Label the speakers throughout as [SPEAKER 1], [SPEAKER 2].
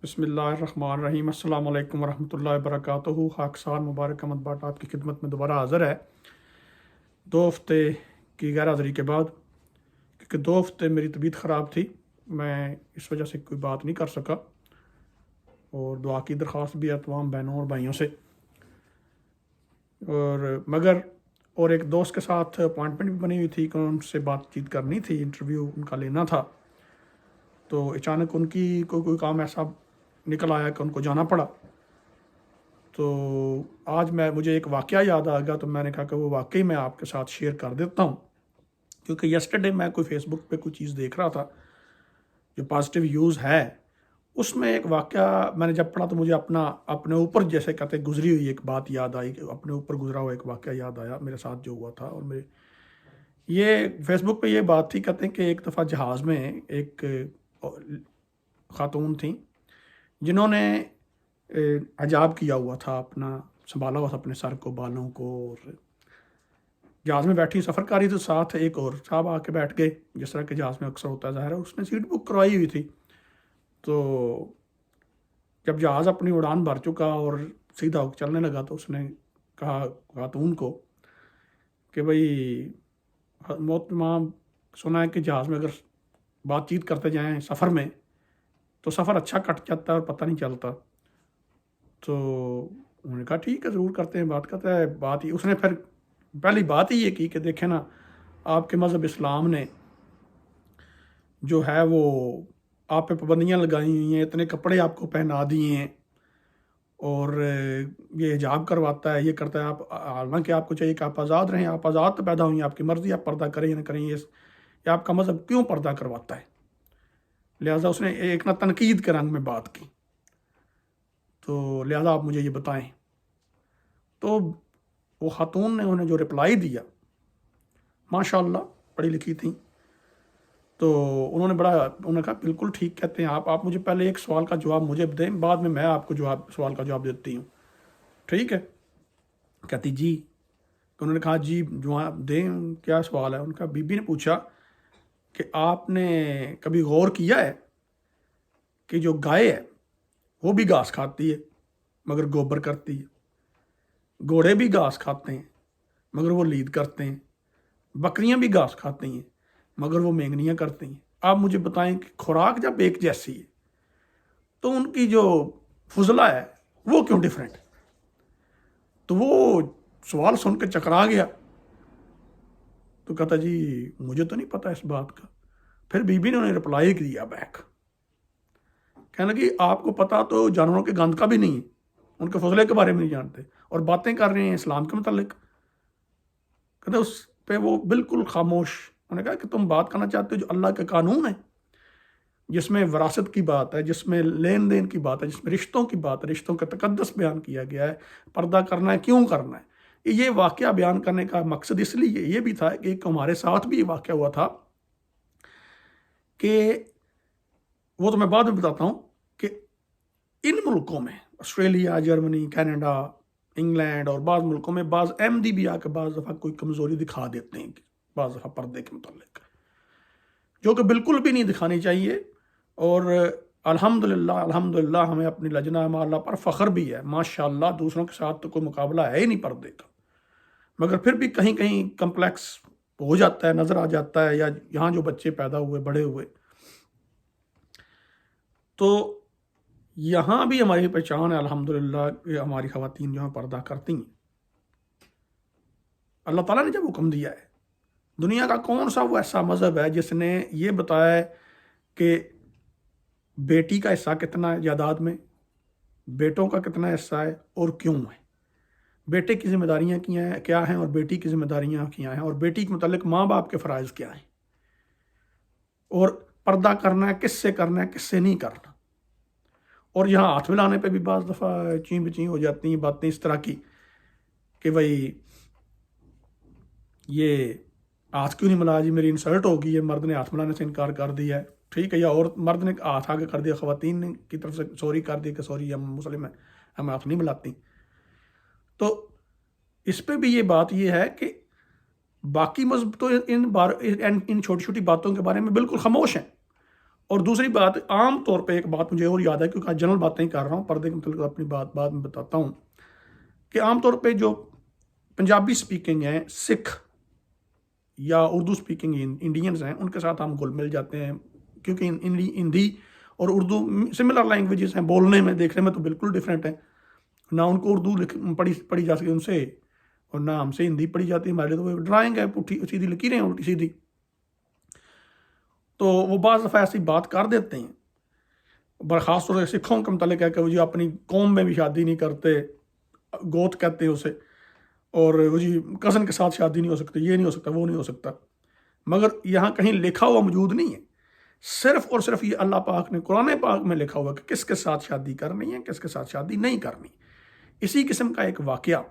[SPEAKER 1] بسم اللہ الرحمن الرحیم۔ السلام علیکم ورحمۃ اللہ وبرکاتہ۔ خاکسار مبارک احمد بٹ آپ کی خدمت میں دوبارہ حاضر ہے 2 ہفتے کی غیر حاضری کے بعد، کیونکہ 2 ہفتے میری طبیعت خراب تھی، میں اس وجہ سے کوئی بات نہیں کر سکا، اور دعا کی درخواست بھی ہے تمام بہنوں اور بھائیوں سے، اور ایک دوست کے ساتھ اپوائنٹمنٹ بھی بنی ہوئی تھی کہ ان سے بات چیت کرنی تھی، انٹرویو ان کا لینا تھا، تو اچانک ان کی کوئی کام ایسا نکل آیا کہ ان کو جانا پڑا۔ تو آج مجھے ایک واقعہ یاد آ گیا، تو میں نے کہا کہ وہ واقعی میں آپ کے ساتھ شیئر کر دیتا ہوں، کیونکہ یسٹرڈے میں کوئی فیس بک پہ کوئی چیز دیکھ رہا تھا جو پازیٹیو یوز ہے، اس میں ایک واقعہ میں نے جب پڑھا تو مجھے اپنے اوپر جیسے کہتے گزری ہوئی ایک بات یاد آئی، کہ اپنے اوپر گزرا ہوا ایک واقعہ یاد آیا میرے ساتھ جو ہوا تھا۔ اور یہ فیس بک پہ یہ بات تھی، کہتے ہیں کہ ایک دفعہ جہاز میں ایک خاتون تھیں جنہوں نے حجاب کیا ہوا تھا، اپنا سنبھالا ہوا تھا اپنے سر کو، بالوں کو، اور جہاز میں بیٹھی سفر کر رہی تو ساتھ ایک اور صاحب آ کے بیٹھ گئے، جس طرح کہ جہاز میں اکثر ہوتا ہے، ظاہر ہے اس نے سیٹ بک کروائی ہوئی تھی۔ تو جب جہاز اپنی اڑان بھر چکا اور سیدھا چلنے لگا تو اس نے کہا خاتون کو کہ بھئی محترمہ، سنا ہے کہ جہاز میں اگر بات چیت کرتے جائیں سفر میں تو سفر اچھا کٹ جاتا ہے اور پتہ نہیں چلتا۔ تو انہوں نے کہا ٹھیک ہے، ضرور کرتے ہیں، بات کرتا ہے۔ بات ہی اس نے پھر پہلی بات ہی یہ کی کہ دیکھیں نا، آپ کے مذہب اسلام نے جو ہے وہ آپ پہ پابندیاں لگائی ہوئی ہیں، اتنے کپڑے آپ کو پہنا دیے ہیں، اور یہ حجاب کرواتا ہے، یہ کرتا ہے۔ آپ حالانکہ آپ کو چاہیے کہ آپ آزاد رہیں، آپ آزاد تو پیدا ہوئی ہیں، آپ کی مرضی، آپ پردہ کریں یا نہ کریں، یہ آپ کا مذہب کیوں پردہ کرواتا ہے؟ لہٰذا اس نے ایک نہ تنقید کے رنگ میں بات کی، تو لہٰذا آپ مجھے یہ بتائیں۔ تو وہ خاتون نے انہیں جو رپلائی دیا، ماشاء اللہ پڑھی لکھی تھیں، تو انہوں نے کہا بالکل ٹھیک کہتے ہیں آپ مجھے پہلے ایک سوال کا جواب مجھے دیں، بعد میں آپ کو سوال کا جواب دیتی ہوں، ٹھیک ہے؟ کہتی جی۔ تو انہوں نے کہا جی جواب دیں، کیا سوال ہے؟ ان کا بی بی نے پوچھا کہ آپ نے کبھی غور کیا ہے کہ جو گائے ہے وہ بھی گھاس کھاتی ہے مگر گوبر کرتی ہے، گھوڑے بھی گھاس کھاتے ہیں مگر وہ لید کرتے ہیں، بکریاں بھی گھاس کھاتی ہیں مگر وہ مینگنیاں کرتی ہیں۔ آپ مجھے بتائیں کہ خوراک جب ایک جیسی ہے تو ان کی جو فضلہ ہے وہ کیوں ڈیفرنٹ؟ تو وہ سوال سن کے چکرا گیا، تو کہتا جی مجھے تو نہیں پتا اس بات کا۔ پھر بی بی نے انہیں رپلائی دیا بیک، کہنے لگی آپ کو پتا تو جانوروں کے گند کا بھی نہیں ہے، ان کے فضلے کے بارے میں نہیں جانتے، اور باتیں کر رہے ہیں اسلام کے متعلق۔ کہتے اس پہ وہ بالکل خاموش۔ انہوں نے کہا کہ تم بات کرنا چاہتے ہو جو اللہ کے قانون ہے، جس میں وراثت کی بات ہے، جس میں لین دین کی بات ہے، جس میں رشتوں کی بات ہے، رشتوں کا تقدس بیان کیا گیا ہے، پردہ کرنا ہے، کیوں کرنا ہے۔ یہ واقعہ بیان کرنے کا مقصد اس لیے یہ بھی تھا کہ ایک ہمارے ساتھ بھی یہ واقعہ ہوا تھا، کہ وہ تو میں بعد میں بتاتا ہوں، کہ ان ملکوں میں آسٹریلیا، جرمنی، کینیڈا، انگلینڈ اور بعض ملکوں میں بعض احمدی بھی آ کے بعض دفعہ کوئی کمزوری دکھا دیتے ہیں، بعض دفعہ پردے کے متعلق، جو کہ بالکل بھی نہیں دکھانی چاہیے۔ اور الحمدللہ ہمیں اپنی لجنہ مالا پر فخر بھی ہے، ماشاءاللہ دوسروں کے ساتھ تو کوئی مقابلہ ہے ہی نہیں پردے کا، مگر پھر بھی کہیں کہیں کمپلیکس ہو جاتا ہے، نظر آ جاتا ہے، یا یہاں جو بچے پیدا ہوئے بڑے ہوئے، تو یہاں بھی ہماری پہچان ہے الحمدللہ کہ ہماری خواتین جو ہیں پردہ کرتی ہیں۔ اللہ تعالیٰ نے جب حکم دیا ہے، دنیا کا کون سا وہ ایسا مذہب ہے جس نے یہ بتایا ہے کہ بیٹی کا حصہ کتنا ہے جائیداد میں، بیٹوں کا کتنا حصہ ہے اور کیوں ہے، بیٹے کی ذمہ داریاں کیا ہیں اور بیٹی کی ذمہ داریاں کیا ہیں، اور بیٹی کے متعلق ماں باپ کے فرائض کیا ہیں، اور پردہ کرنا ہے کس سے کرنا ہے کس سے نہیں کرنا۔ اور یہاں ہاتھ ملانے پہ بھی بعض دفعہ چین بچین ہو جاتی ہیں باتیں اس طرح کی کہ بھائی یہ ہاتھ کیوں نہیں ملایا جی، میری انسلٹ ہوگی، یہ مرد نے ہاتھ ملانے سے انکار کر دیا ہے، ٹھیک ہے، یا اور مرد نے ہاتھ آگے کر دیا، خواتین نے کی طرف سے سوری کر دی کہ سوری ہم مسلم ہیں، ہم ہاتھ نہیں ملاتی۔ تو اس پہ بھی یہ بات یہ ہے کہ باقی مذہب تو ان چھوٹی چھوٹی باتوں کے بارے میں بالکل خاموش ہیں، اور دوسری بات عام طور پہ ایک بات مجھے اور یاد ہے، کیونکہ آج جنرل باتیں ہی کر رہا ہوں، پردے کے متعلق اپنی بات بعد میں بتاتا ہوں، کہ عام طور پہ جو پنجابی سپیکنگ ہیں سکھ یا اردو سپیکنگ انڈینز ہیں، ان کے ساتھ ہم گل مل جاتے ہیں، کیونکہ ہندی اور اردو سملر لینگویجز ہیں، بولنے میں دیکھنے میں تو بالکل ڈفرینٹ ہیں، نہ ان کو اردو پڑھی جا سکتی ان سے، اور نہ ہم سے ہندی پڑھی جاتی ہے، ہمارے تو وہ ڈرائنگ ہے، پٹھی سیدھی لکیریں ہیں الٹی سیدھی، تو وہ بعض دفعہ ایسی بات کر دیتے ہیں، برخاص طور سے سکھوں کے متعلق ہے کہ وہ جی اپنی قوم میں بھی شادی نہیں کرتے، گوت کہتے ہیں اسے، اور وہ جی کزن کے ساتھ شادی نہیں ہو سکتی، یہ نہیں ہو سکتا، وہ نہیں ہو سکتا، مگر یہاں کہیں لکھا ہوا موجود نہیں ہے، صرف اور صرف یہ اللہ پاک نے قرآن پاک میں لکھا ہوا کہ کس کے ساتھ شادی کرنی ہے، کس کے ساتھ شادی نہیں کرنی۔ اسی قسم کا ایک واقعہ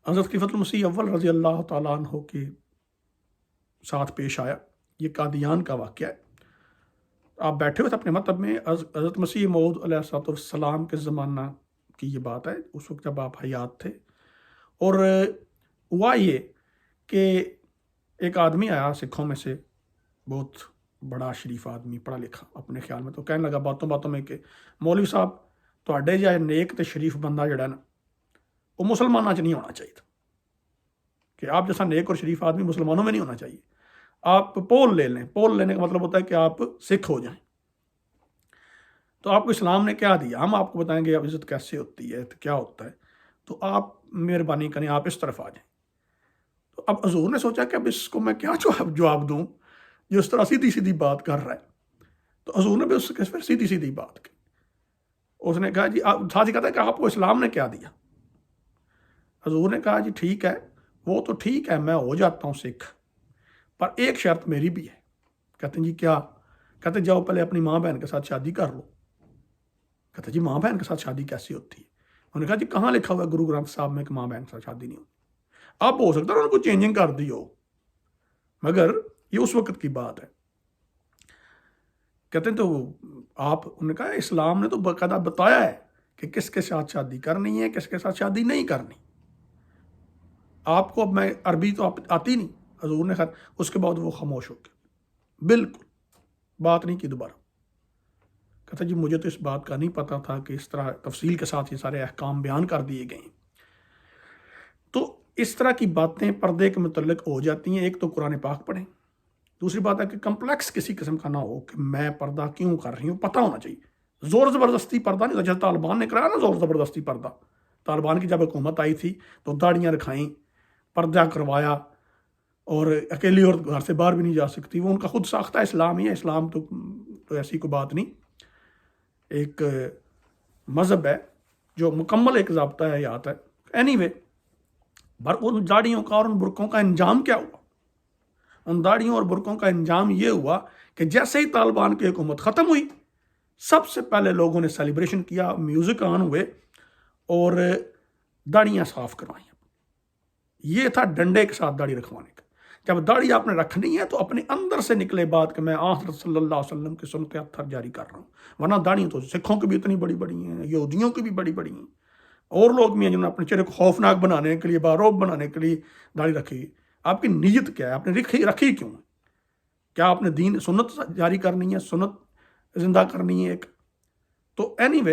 [SPEAKER 1] حضرت خلیفۃ المسیح اول رضی اللہ تعالیٰ عنہ کے ساتھ پیش آیا۔ یہ قادیان کا واقعہ ہے۔ آپ بیٹھے ہوئے تھے اپنے مکتب میں، حضرت مسیح موعود علیہ السلام کے زمانہ کی یہ بات ہے، اس وقت جب آپ حیات تھے، اور ہوا یہ کہ ایک آدمی آیا سکھوں میں سے، بہت بڑا شریف آدمی، پڑھا لکھا اپنے خیال میں، تو کہنے لگا باتوں باتوں میں کہ مولوی صاحب تواڈے جائے نیک تے شریف بندہ جڑا نا وہ مسلمانوں چ نہیں ہونا چاہیے، کہ آپ جیسا نیک اور شریف آدمی مسلمانوں میں نہیں ہونا چاہیے، آپ پول لے لیں۔ پول لینے کا مطلب ہوتا ہے کہ آپ سکھ ہو جائیں۔ تو آپ کو اسلام نے کیا دیا، ہم آپ کو بتائیں گے اب عزت کیسے ہوتی ہے، کیا ہوتا ہے، تو آپ مہربانی کریں آپ اس طرف آ جائیں۔ تو اب حضور نے سوچا کہ اب اس کو میں کیا جواب دوں جو اس طرح سیدھی سیدھی بات کر رہا ہے، تو حضور نے بھی اس کے پھر سیدھی سیدھی بات کی۔ اس نے کہا جی ساتھ ہی کہتا ہے کہ آپ کو اسلام نے کیا دیا۔ حضور نے کہا جی ٹھیک ہے، وہ تو ٹھیک ہے، میں ہو جاتا ہوں سکھ، پر ایک شرط میری بھی ہے۔ کہتے ہیں جی کیا؟ کہتے جاؤ پہلے اپنی ماں بہن کے ساتھ شادی کر لو۔ کہتے جی ماں بہن کے ساتھ شادی کیسی ہوتی ہے؟ انہوں نے کہا جی کہاں لکھا ہوا ہے گرو گرنتھ صاحب میں کہ ماں بہن کے ساتھ شادی نہیں ہوتی؟ اب ہو سکتا ہے انہوں نے کوئی چینجنگ کر دی ہو، مگر یہ اس وقت کی بات ہے۔ کہتے ہیں تو آپ، انہوں نے کہا اسلام نے تو باقاعدہ بتایا ہے کہ کس کے ساتھ شادی کرنی ہے، کس کے ساتھ شادی نہیں کرنی۔ آپ کو اب میں عربی تو آتی نہیں، حضور نے خیر اس کے بعد وہ خاموش ہو گئے، بالکل بات نہیں کی دوبارہ۔ کہتا جی مجھے تو اس بات کا نہیں پتا تھا کہ اس طرح تفصیل کے ساتھ یہ سارے احکام بیان کر دیے گئے ہیں۔ تو اس طرح کی باتیں پردے کے متعلق ہو جاتی ہیں۔ ایک تو قرآن پاک پڑھیں، دوسری بات ہے کہ کمپلیکس کسی قسم کا نہ ہو کہ میں پردہ کیوں کر رہی ہوں، پتہ ہونا چاہیے۔ زور زبردستی پردہ نہیں، جیسے طالبان نے کرایا نا زور زبردستی پردہ، طالبان کی جب حکومت آئی تھی تو داڑیاں رکھائیں، پردہ کروایا، اور اکیلی عورت گھر سے باہر بھی نہیں جا سکتی، وہ ان کا خود ساختہ اسلام ہی ہے۔ اسلام تو ایسی کوئی بات نہیں، ایک مذہب ہے جو مکمل ایک ضابطہ حیات ہے۔ اینی وے، ان داڑیوں کا اور ان برقعوں کا انجام کیا ہوا؟ ان داڑیوں اور برقعوں کا انجام یہ ہوا کہ جیسے ہی طالبان کی حکومت ختم ہوئی، سب سے پہلے لوگوں نے سیلیبریشن کیا، میوزک آن ہوئے اور داڑیاں صاف کروائیں۔ یہ تھا ڈنڈے کے ساتھ داڑھی رکھوانے کا۔ جب داڑھی آپ نے رکھنی ہے تو اپنے اندر سے نکلے بات کہ میں حضرت صلی اللہ علیہ وسلم کی سنت اطہر جاری کر رہا ہوں، ورنہ داڑھی تو سکھوں کی بھی اتنی بڑی بڑی ہیں، یہودیوں کی بھی بڑی بڑی ہیں، اور لوگ بھی ہیں جنہوں نے اپنے چہرے کو خوفناک بنانے کے لیے، باروب بنانے کے لیے داڑھی رکھی ہے۔ آپ کی نیت کیا ہے؟ آپ نے رکھی کیوں ہے؟ کیا آپ نے دین سنت جاری کرنی ہے، سنت زندہ کرنی ہے ایک؟ تو اینی وے،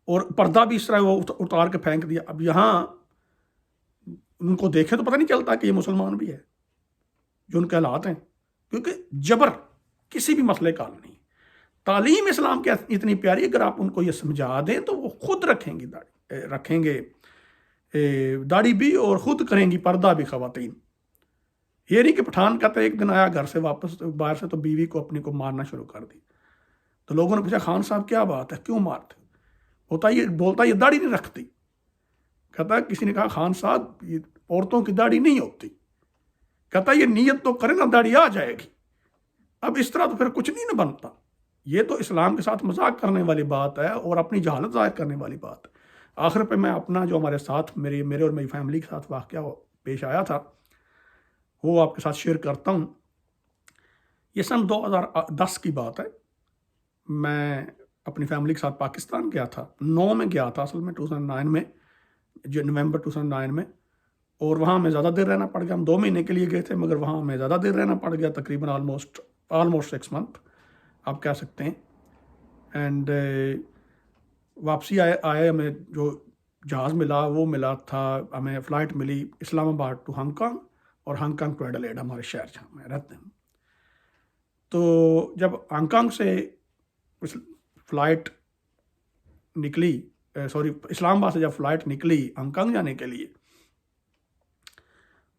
[SPEAKER 1] اور پردہ بھی اس طرح وہ اتار کے پھینک دیا۔ اب یہاں ان کو دیکھیں تو پتہ نہیں چلتا کہ یہ مسلمان بھی ہے، جو ان کے حالات ہیں، کیونکہ جبر کسی بھی مسئلے کا حل نہیں۔ تعلیم اسلام کی اتنی پیاری، اگر آپ ان کو یہ سمجھا دیں تو وہ خود رکھیں گے داڑھی بھی، اور خود کریں گی پردہ بھی خواتین۔ یہ نہیں کہ پٹھان کہتے ایک دن آیا گھر سے واپس باہر سے تو بیوی کو اپنی کو مارنا شروع کر دی، تو لوگوں نے پوچھا خان صاحب کیا بات ہے، کیوں مارتے؟ بولتا یہ داڑھی نہیں رکھتی۔ کہتا ہے کسی نے کہا خان صاحب یہ عورتوں کی داڑھی نہیں ہوتی۔ کہتا یہ نیت تو کرے نا، داڑھی آ جائے گی۔ اب اس طرح تو پھر کچھ نہیں نہ بنتا۔ یہ تو اسلام کے ساتھ مذاق کرنے والی بات ہے اور اپنی جہالت ظاہر کرنے والی بات ہے۔ آخر پہ میں اپنا جو ہمارے ساتھ میرے اور میری فیملی کے ساتھ واقعہ پیش آیا تھا وہ آپ کے ساتھ شیئر کرتا ہوں۔ یہ سن 2010 کی بات ہے۔ میں اپنی فیملی کے ساتھ پاکستان گیا تھا، 9 میں گیا تھا اصل میں، 2009 میں، جو نومبر 2009 میں۔ اور وہاں ہمیں زیادہ دیر رہنا پڑ گیا. ہم 2 مہینے کے لیے گئے تھے مگر وہاں ہمیں زیادہ دیر رہنا پڑ گیا, تقریباً آلموسٹ 6 منتھ آپ کہہ سکتے ہیں. اینڈ واپسی آئے ہمیں جو جہاز ملا وہ ملا تھا, ہمیں فلائٹ ملی اسلام آباد ٹو ہانگ کانگ اور ہانگ کانگ ٹو ایڈیلیڈ, ہمارے شہر جہاں میں رہتے ہیں. تو جب ہانگ کانگ سے فلائٹ نکلی, اسلام آباد سے جب فلائٹ نکلی ہانگ کانگ جانے کے لیے,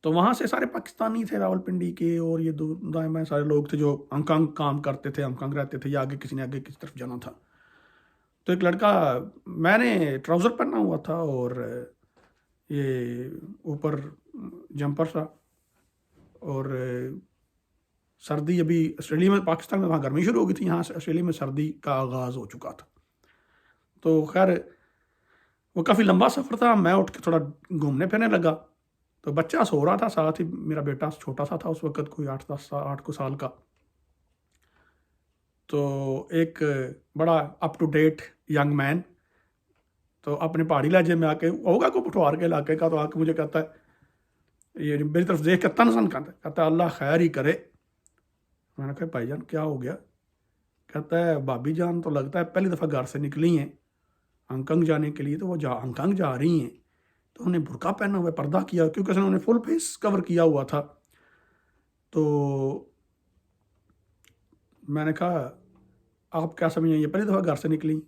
[SPEAKER 1] تو وہاں سے سارے پاکستانی تھے راولپنڈی کے, اور یہ دائیں بائیں سارے لوگ تھے جو ہانگ کانگ کام کرتے تھے, ہانگ کانگ رہتے تھے, یا آگے کسی نے آگے کسی طرف جانا تھا. تو ایک لڑکا, میں نے ٹراؤزر پہنا ہوا تھا اور یہ اوپر جمپر تھا, اور سردی ابھی آسٹریلیا میں, پاکستان میں وہاں گرمی شروع ہو گئی تھی, یہاں سے آسٹریلیا میں سردی کا آغاز ہو چکا تھا. تو خیر وہ کافی لمبا سفر تھا. میں اٹھ کے تھوڑا گھومنے پھرنے لگا, تو بچہ سو رہا تھا ساتھ ہی, میرا بیٹا چھوٹا سا تھا اس وقت, کوئی 8 سال کا. تو ایک بڑا up to date young man, تو اپنے پہاڑی لہجے میں آ کے, ہوگا کو پٹوار کے علاقے کا, تو آ کے مجھے کہتا ہے, یہ میری طرف دیکھ کے تنزن کہتا ہے اللہ خیر ہی کرے. میں نے کہا بھائی جان کیا ہو گیا؟ کہتا ہے بھابھی جان تو لگتا ہے پہلی دفعہ گھر سے نکلی ہیں ہانگ کانگ جانے کے لیے, تو وہ ہانگ کانگ جا رہی ہیں, تو انہیں برقع پہنا ہوا ہے, پردہ کیا, کیونکہ انہوں نے فل فیس کور کیا ہوا تھا. تو میں نے کہا آپ کیا سمجھیں یہ پہلی دفعہ گھر سے نکلی؟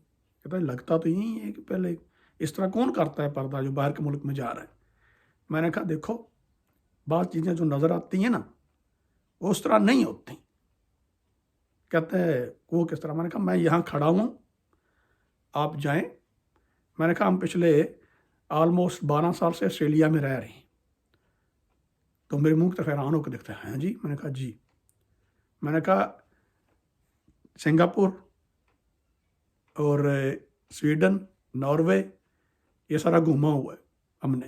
[SPEAKER 1] کہتا ہے لگتا تو یہی ہے کہ پہلے اس طرح کون کرتا ہے پردہ جو باہر کے ملک میں جا رہا ہے. میں نے کہا دیکھو بعض چیزیں جو نظر آتی ہیں نا وہ اس طرح نہیں ہوتی. کہتے ہیں وہ کس طرح؟ میں نے کہا میں یہاں کھڑا ہوں, آپ جائیں. میں نے کہا ہم پچھلے آلموسٹ 12 سال سے آسٹریلیا میں رہ رہے ہیں. تو میرے منہ کی طرف حیران ہو کے دیکھتے ہیں, ہاں جی. میں نے کہا جی. میں نے کہا سنگاپور اور سویڈن, ناروے, یہ سارا گھوما ہوا ہے ہم نے,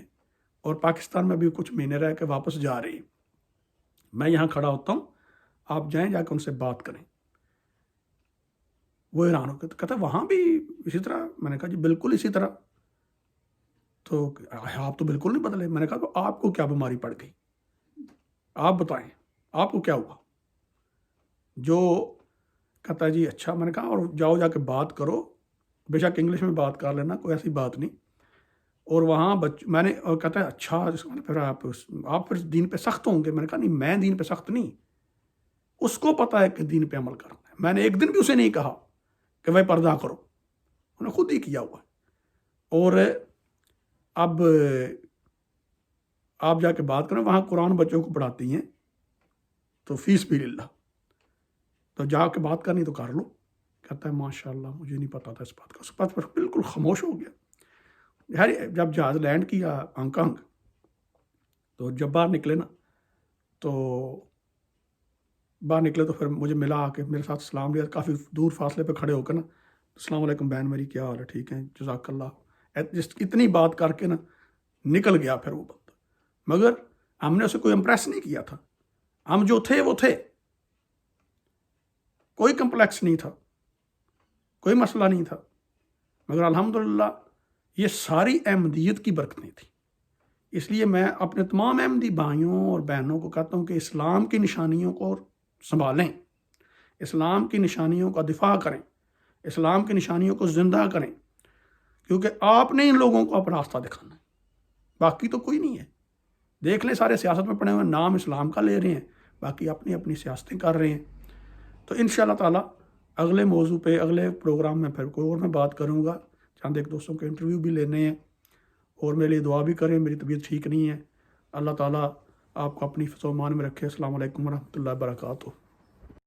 [SPEAKER 1] اور پاکستان میں بھی کچھ مہینے رہ کے واپس جا رہی ہیں. میں یہاں کھڑا ہوتا ہوں, آپ جائیں جا کے ان سے بات کریں. وہ حیران ہو کے کہتا وہاں بھی اسی طرح؟ میں نے کہا جی بالکل اسی طرح. تو آپ تو بالکل نہیں بدلے. میں نے کہا تو آپ کو کیا بیماری پڑ گئی, آپ بتائیں آپ کو کیا ہوا؟ جو کہتا ہے جی اچھا. میں نے کہا اور جاؤ جا کے بات کرو, بے شک انگلش میں بات کر لینا, کوئی ایسی بات نہیں. اور وہاں میں نے, اور کہتا ہے اچھا پھر آپ پھر دین پہ سخت ہوں گے. میں نے کہا نہیں میں دین پہ سخت نہیں, اس کو پتہ ہے کہ دین پہ عمل کرنا ہے. میں نے ایک دن بھی اسے نہیں کہا کہ بھائی پردہ کرو, انہوں نے خود ہی کیا ہوا ہے. اور اب آپ جا کے بات کریں, وہاں قرآن بچوں کو پڑھاتی ہیں تو فیس بھی للہ, تو جا کے بات کرنی تو کر لو. کہتا ہے ماشاء اللہ مجھے نہیں پتا تھا اس بات کا. اس بات پر بالکل خاموش ہو گیا. یار جب جہاز لینڈ کیا ہانگ کانگ, تو جب باہر نکلے نا, تو باہر نکلے تو پھر مجھے ملا آ کے, میرے ساتھ سلام لیا, کافی دور فاصلے پہ کھڑے ہو کر نا, السلام علیکم بہن میری, کیا حال ہے, ٹھیک ہے جزاک اللہ, اتنی بات کر کے نا نکل گیا پھر وہ بندہ. مگر ہم نے اسے کوئی امپریس نہیں کیا تھا, ہم جو تھے وہ تھے, کوئی کمپلیکس نہیں تھا, کوئی مسئلہ نہیں تھا. مگر الحمدللہ یہ ساری احمدیت کی برکتیں تھیں. اس لیے میں اپنے تمام احمدی بھائیوں اور بہنوں کو کہتا ہوں کہ اسلام کی نشانیوں کو سنبھالیں, اسلام کی نشانیوں کا دفاع کریں, اسلام کی نشانیوں کو زندہ کریں, کیونکہ آپ نے ان لوگوں کو اپنا راستہ دکھانا ہے, باقی تو کوئی نہیں ہے. دیکھ لیں سارے سیاست میں پڑے ہوئے نام اسلام کا لے رہے ہیں, باقی اپنی اپنی سیاستیں کر رہے ہیں. تو انشاءاللہ تعالی اگلے موضوع پہ اگلے پروگرام میں پھر کوئی اور میں بات کروں گا. چند ایک دوستوں کے انٹرویو بھی لینے ہیں, اور میرے لیے دعا بھی کریں, میری طبیعت ٹھیک نہیں ہے. اللہ تعالیٰ آپ کو اپنی حفظ و امان میں رکھے. السلام علیکم ورحمۃ اللہ وبرکاتہ.